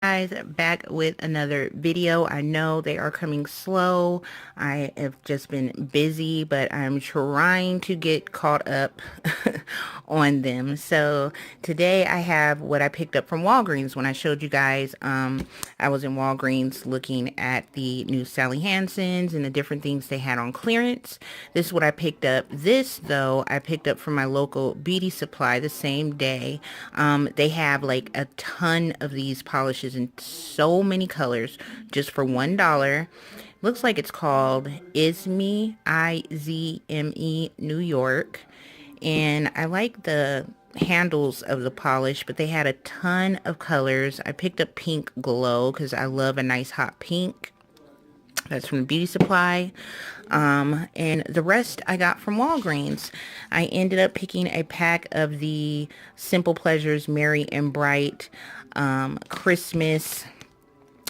Guys, back with another video. I know they are coming slow. I have just been busy, but I'm trying to get caught up on them. So today I have what I picked up from Walgreens. When I showed you guys, I was in Walgreens looking at the new Sally Hansen's and the different things they had on clearance. This is what I picked up. This though, I picked up from my local beauty supply the same day. They have like a ton of these polishes in so many colors just for $1. Looks like it's called Izme, Izme, New York. And I like the handles of the polish, but they had a ton of colors. I picked up Pink Glow because I love a nice hot pink. That's from the beauty supply. And the rest I got from Walgreens. I ended up picking a pack of the Simple Pleasures Merry and Bright Christmas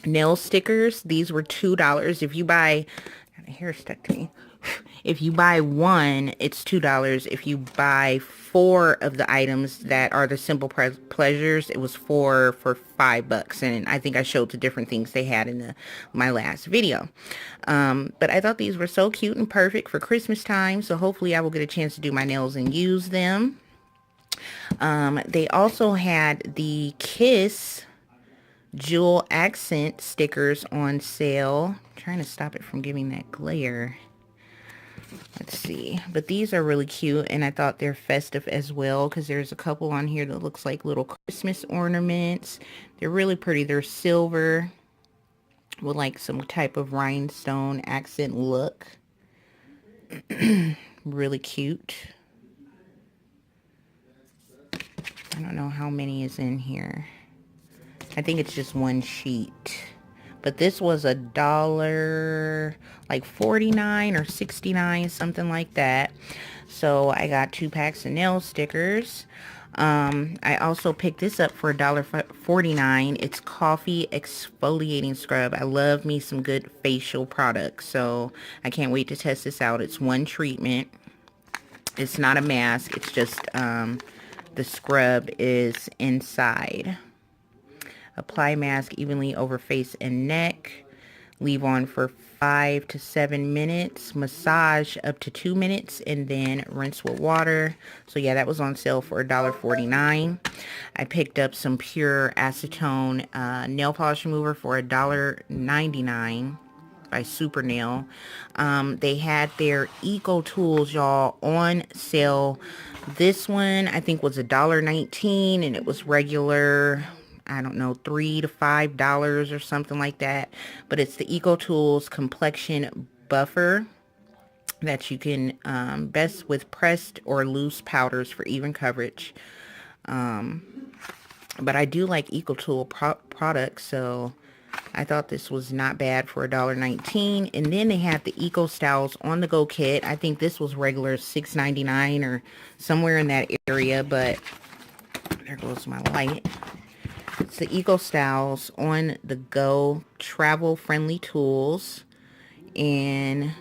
nail stickers. These were $2. If you buy, got a hair stuck to me. If you buy one, it's $2. If you buy 4 of the items that are the Simple Pleasures, it was 4 for $5. And I think I showed the different things they had in my last video. But I thought these were so cute and perfect for Christmas time. So hopefully I will get a chance to do my nails and use them. They also had the Kiss Jewel Accent stickers on sale. I'm trying to stop it from giving that glare. Let's see, but these are really cute, and I thought they're festive as well because there's a couple on here that looks like little Christmas ornaments. They're really pretty. They're silver with like some type of rhinestone accent look. Really cute. I don't know how many is in here. I think it's just one sheet. But this was $1, like 49 or 69, something like that. So I got 2 packs of nail stickers. I also picked this up for $1.49. It's coffee exfoliating scrub. I love me some good facial products, so I can't wait to test this out. It's one treatment. It's not a mask. It's just the scrub is inside. Apply mask evenly over face and neck. Leave on for 5 to 7 minutes. Massage up to 2 minutes and then rinse with water. So yeah, that was on sale for $1.49. I picked up some pure acetone nail polish remover for $1.99 by Super Nail. They had their Eco Tools, y'all, on sale. This one I think was $1.19 and it was regular, I don't know, $3 to $5 or something like that. But it's the Eco Tools Complexion Buffer that you can best with pressed or loose powders for even coverage. But I do like Eco Tool products, so I thought this was not bad for $1.19. And then they had the Eco Styles on the go kit. I think this was regular $6.99 or somewhere in that area, but there goes my light. It's the Eco Styles on the go travel friendly tools, and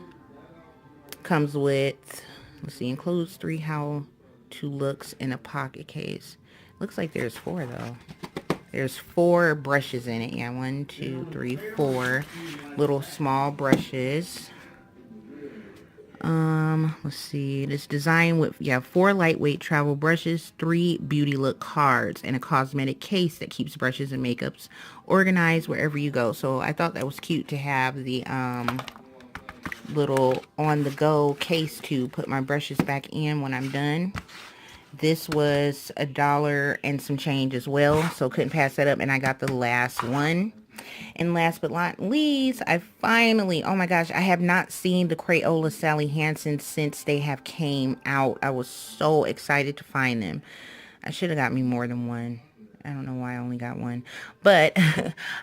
comes with, let's see, includes 3 how to looks in a pocket case. Looks like there's 4 though. There's 4 brushes in it. Yeah, 1, 2, 3, 4 little small brushes. Let's see, it's designed with 4 lightweight travel brushes, 3 beauty look cards, and a cosmetic case that keeps brushes and makeups organized wherever you go. So I thought that was cute to have the little on the go case to put my brushes back in when I'm done. This was $1 and some change as well, so couldn't pass that up, and I got the last one. And last but not least, I finally, oh my gosh, I have not seen the Crayola Sally Hansen since they have came out. I was so excited to find them. I should have got me more than one. I don't know why I only got one. But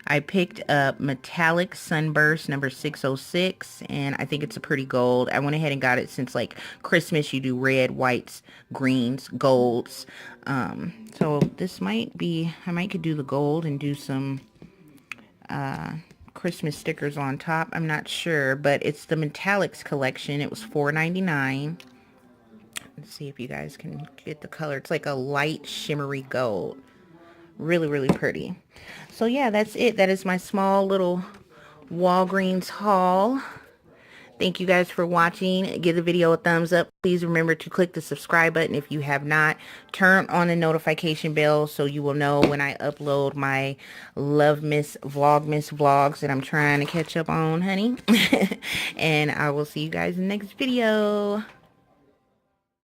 I picked up Metallic Sunburst number 606, and I think it's a pretty gold. I went ahead and got it since like Christmas. You do red, whites, greens, golds. So this might be, I might could do the gold and do some Christmas stickers on top. I'm not sure, but it's the Metallics collection. It was $4.99. Let's see if you guys can get the color. It's like a light shimmery gold. Really, really pretty. So yeah, that's it. That is my small little Walgreens haul. Thank you guys for watching. Give the video a thumbs up. Please remember to click the subscribe button if you have not. Turn on the notification bell so you will know when I upload my Love Miss Vlogmas vlogs that I'm trying to catch up on, honey. And I will see you guys in the next video.